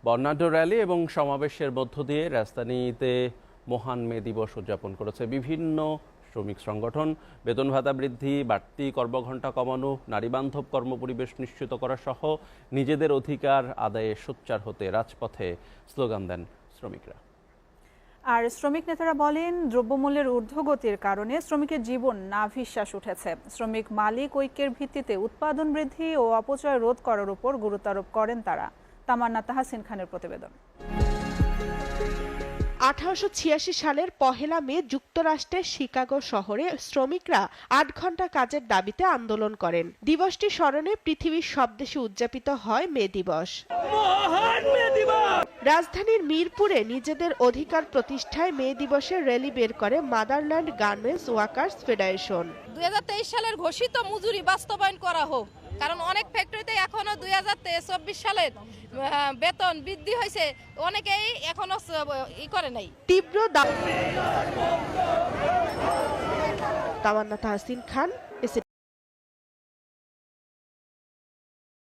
বর্ণাঢ্য র্যালি এবং সমাবেশের মধ্য দিয়ে রাজধানীতে মহান মে দিবস উদযাপন করেছে বিভিন্ন শ্রমিক সংগঠন। বেতন ভাতা বৃদ্ধি, বাড়তি কর্মঘণ্টা কমানো, নারীবান্ধব কর্মপরিবেশ নিশ্চিত করা সহ নিজেদের অধিকার আদায়ে সোচ্চার হতে রাজপথে স্লোগান দেন শ্রমিকরা। আর শ্রমিক নেতারা বলেন, দ্রব্যমূল্যের ঊর্ধ্বগতির কারণে শ্রমিকের জীবন নাভিশ্বাস উঠেছে। শ্রমিক মালিক ঐক্যের ভিত্তিতে উৎপাদন বৃদ্ধি ও অপচয় রোধ করার উপর গুরুত্ব আরোপ করেন তারা। তামান্না তাহসিন খানের প্রতিবেদন। 1886 সালের 1 মে যুক্তরাষ্ট্রের শিকাগো শহরে শ্রমিকরা 8 ঘন্টা কাজের দাবিতে আন্দোলন করেন। দিবসটি স্মরণে পৃথিবীর সব দেশে উদযাপিত হয় মে দিবস। রাজধানীর মিরপুরে নিজেদের অধিকার প্রতিষ্ঠায় মে দিবসের র্যালি বের করে মাদারল্যান্ড গার্মেন্টস ওয়ার্কার্স ফেডারেশন। 2023 সালের ঘোষিত মজুরি বাস্তবায়ন করা হোক, কারণ অনেক ফ্যাক্টরিতে এখনো 2024 সালের বেতন বৃদ্ধি হয়েছে, অনেকেই এখনো করে নাই। তীব্র তামান্না তাহসিন খান,